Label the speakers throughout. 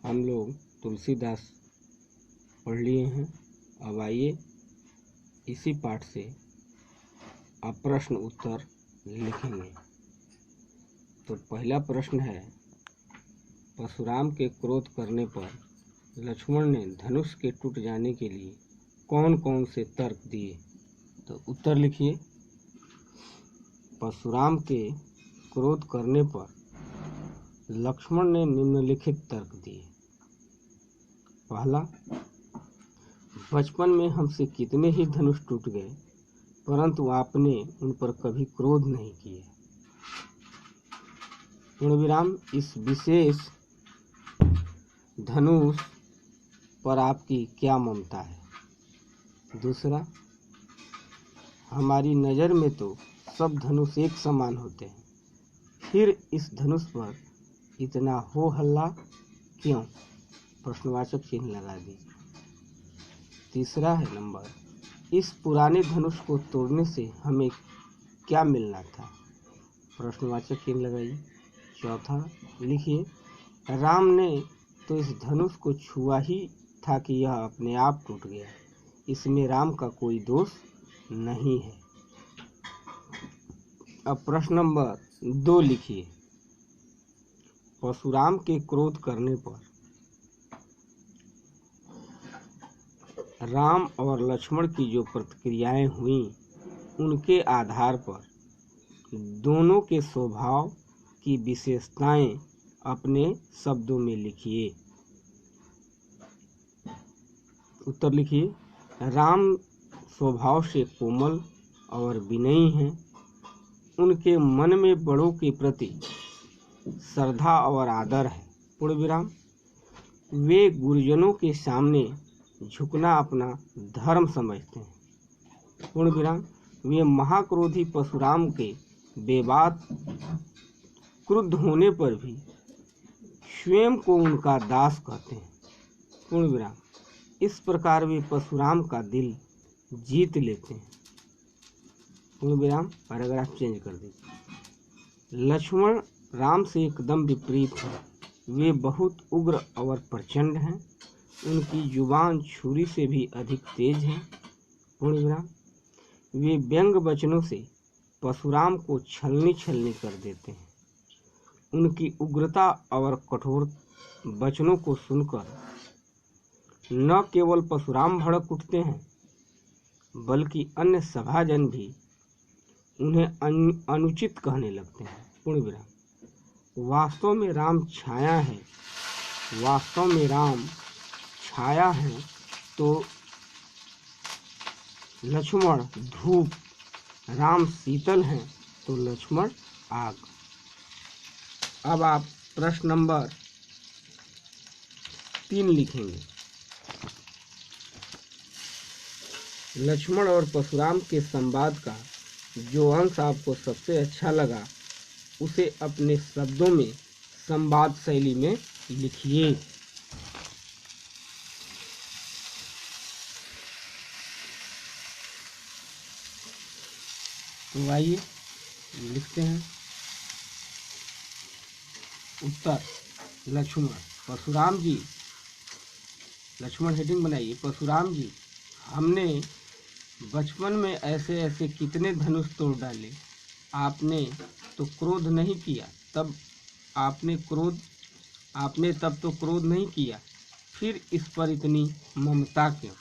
Speaker 1: हम लोग तुलसीदास पढ़ लिए हैं। अब आइए इसी पाठ से आप प्रश्न उत्तर लिखेंगे। तो पहला प्रश्न है, परशुराम के क्रोध करने पर लक्ष्मण ने धनुष के टूट जाने के लिए कौन कौन से तर्क दिए? तो उत्तर लिखिए। परशुराम के क्रोध करने पर लक्ष्मण ने निम्नलिखित तर्क दिए। पहला, बचपन में हमसे कितने ही धनुष टूट गए, परंतु आपने उन पर कभी क्रोध नहीं किया। पूर्ण विराम, इस विशेष धनुष पर आपकी क्या ममता है? दूसरा, हमारी नज़र में तो सब धनुष एक समान होते हैं, फिर इस धनुष पर इतना हो हल्ला क्यों? प्रश्नवाचक चिन्ह लगा दीजिए। तीसरा है नंबर, इस पुराने धनुष को तोड़ने से हमें क्या मिलना था? प्रश्नवाचक चिन्ह लगाइए। चौथा लिखिए, राम ने तो इस धनुष को छुआ ही था कि यह अपने आप टूट गया, इसमें राम का कोई दोष नहीं है। अब प्रश्न नंबर 2 लिखिए, परशुराम के क्रोध करने पर राम और लक्ष्मण की जो प्रतिक्रियाएं हुई, उनके आधार पर दोनों के स्वभाव की विशेषताएं अपने शब्दों में लिखिए। उत्तर लिखिए। राम स्वभाव से कोमल और विनयी हैं। उनके मन में बड़ों के प्रति श्रद्धा और आदर है। पूर्ण विराम, वे गुरुजनों के सामने झुकना अपना धर्म समझते हैं। पूर्ण विराम, वे महाक्रोधी परशुराम के बेबाक क्रुद्ध होने पर भी स्वयं को उनका दास कहते हैं। पूर्ण विराम, इस प्रकार वे परशुराम का दिल जीत लेते हैं। पूर्ण विराम, पैराग्राफ चेंज कर दीजिए। लक्ष्मण राम से एकदम विपरीत है। वे बहुत उग्र और प्रचंड हैं। उनकी जुबान छुरी से भी अधिक तेज है। पूर्ण विराम, वे व्यंग वचनों से परशुराम को छलनी छलनी कर देते हैं। उनकी उग्रता और कठोर वचनों को सुनकर न केवल परशुराम भड़क उठते हैं, बल्कि अन्य सभाजन भी उन्हें अनुचित कहने लगते हैं। पूर्ण विराम, वास्तव में राम छाया है। वास्तव में राम छाया है तो लक्ष्मण धूप, राम शीतल हैं तो लक्ष्मण आग। अब आप प्रश्न नंबर 3 लिखेंगे। लक्ष्मण और परशुराम के संवाद का जो अंश आपको सबसे अच्छा लगा, उसे अपने शब्दों में संवाद शैली में लिखिए। तो आइए लिखते हैं। उत्तर, लक्ष्मण, परशुराम जी, लक्ष्मण हेडिंग बनाइए। परशुराम जी, हमने बचपन में ऐसे ऐसे कितने धनुष तोड़ डाले, आपने तो क्रोध नहीं किया। आपने तब तो क्रोध नहीं किया, फिर इस पर इतनी ममता क्यों?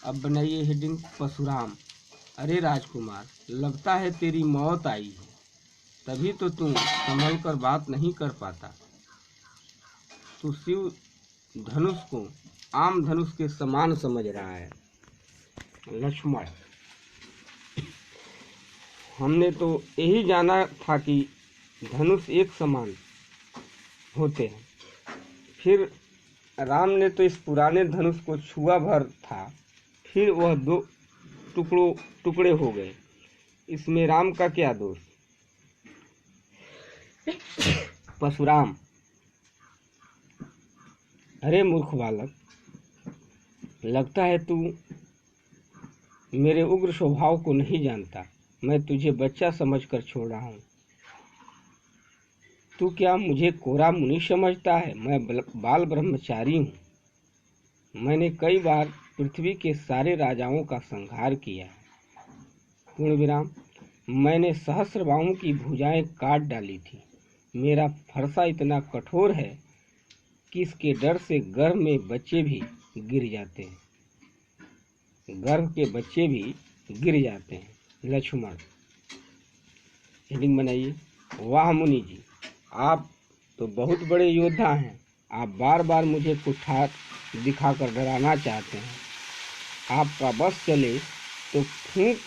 Speaker 1: अब बनाइए हेडिंग, परशुराम, अरे राजकुमार, लगता है तेरी मौत आई है, तभी तो तू संभल कर बात नहीं कर पाता। तू शिव धनुष को आम धनुष के समान समझ रहा है। लक्ष्मण, हमने तो यही जाना था कि धनुष एक समान होते हैं, फिर राम ने तो इस पुराने धनुष को छुआ भर था, फिर वह 2 टुकड़े हो गए, इसमें राम का क्या दोष? परशुराम, अरे मूर्ख बालक, लगता है तू मेरे उग्र स्वभाव को नहीं जानता। मैं तुझे बच्चा समझकर छोड़ रहा हूँ। तू क्या मुझे कोरा मुनि समझता है? मैं बाल ब्रह्मचारी हूँ। मैंने कई बार पृथ्वी के सारे राजाओं का संहार किया है। पूर्ण विराम। मैंने सहस्रबाहु की भुजाएं काट डाली थी। मेरा फरसा इतना कठोर है कि इसके डर से गर्भ में बच्चे भी गिर जाते हैं। गर्भ के बच्चे भी गिर जाते हैं। लक्ष्मण। हेडिंग बनाइए। वाह मुनि जी, आप तो बहुत बड़े योद्धा हैं। आप बार बार मुझे कुठार दिखाकर डराना चाहते हैं। आपका बस चले तो फूंक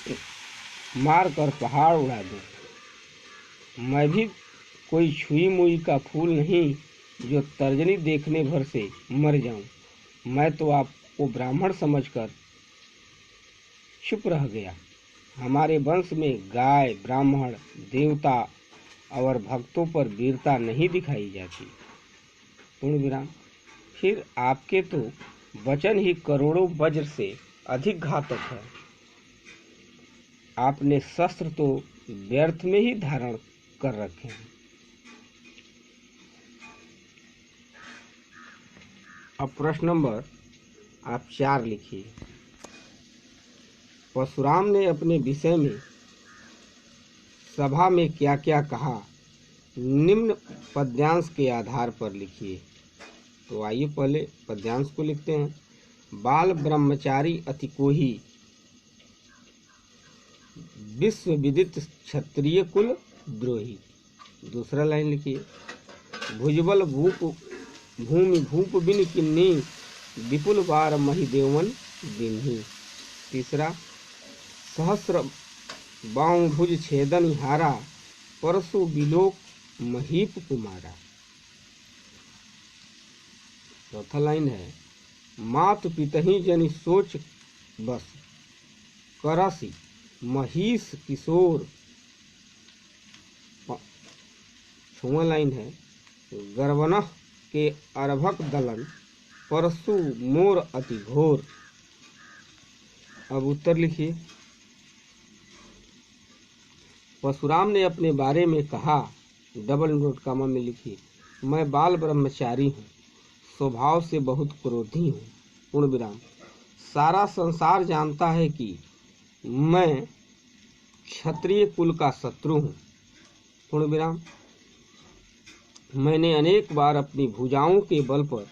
Speaker 1: मार कर पहाड़ उड़ा दूं। मैं भी कोई छुई मुई का फूल नहीं जो तर्जनी देखने भर से मर जाऊं। मैं तो आपको ब्राह्मण समझकर चुप रह गया। हमारे वंश में गाय, ब्राह्मण, देवता और भक्तों पर वीरता नहीं दिखाई जाती। पूर्ण विराम। फिर आपके तो वचन ही करोड़ों वज्र से अधिक घातक है। आपने शस्त्र तो व्यर्थ में ही धारण कर रखे हैं। अब प्रश्न नंबर आप 4 लिखिए। परशुराम ने अपने विषय में सभा में क्या क्या कहा, निम्न पद्यांश के आधार पर लिखिए। तो आइए पहले पद्यांश को लिखते हैं। बाल ब्रह्मचारी अति कोही, विश्व विदित क्षत्रिय कुल द्रोही। दूसरा लाइन लिखिए। भुजबल भूप भूमि भूप बिन किन्नी, विपुल बार महिदेवन बिन्ही। तीसरा। सहस्र बाहु भुज छेदन हारा, परसु बिलोक महीप कुमारा। चौथा लाइन है। मात पितहि जनि सोच बस, करसी महिष किशोर। छठवां लाइन है। गर्वनः के अर्भक दलन, परसु मोर अति घोर। अब उत्तर लिखिए। परशुराम ने अपने बारे में कहा, डबल नोट कामा में लिखिए, मैं बाल ब्रह्मचारी हूँ, स्वभाव से बहुत क्रोधी हूँ। पूर्ण विराम। सारा संसार जानता है कि मैं क्षत्रिय कुल का शत्रु हूँ। पूर्ण विराम। मैंने अनेक बार अपनी भुजाओं के बल पर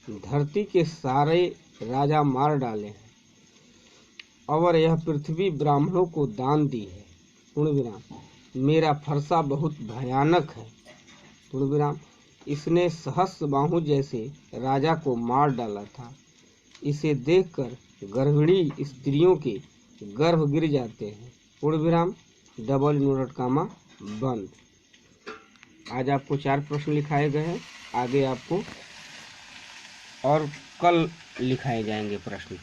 Speaker 1: धरती के सारे राजा मार डाले हैं और यह पृथ्वी ब्राह्मणों को दान दी है। पूर्ण विराम। मेरा फरसा बहुत भयानक है। पूर्ण विराम। इसने सहस्रबाहु जैसे राजा को मार डाला था। इसे देखकर गर्भिणी स्त्रियों के गर्भ गिर जाते हैं। पूर्ण विराम। डबल इन्वर्टेड कामा बंद। आज आपको 4 प्रश्न लिखाए गए हैं। आगे आपको और कल लिखाए जाएंगे प्रश्न।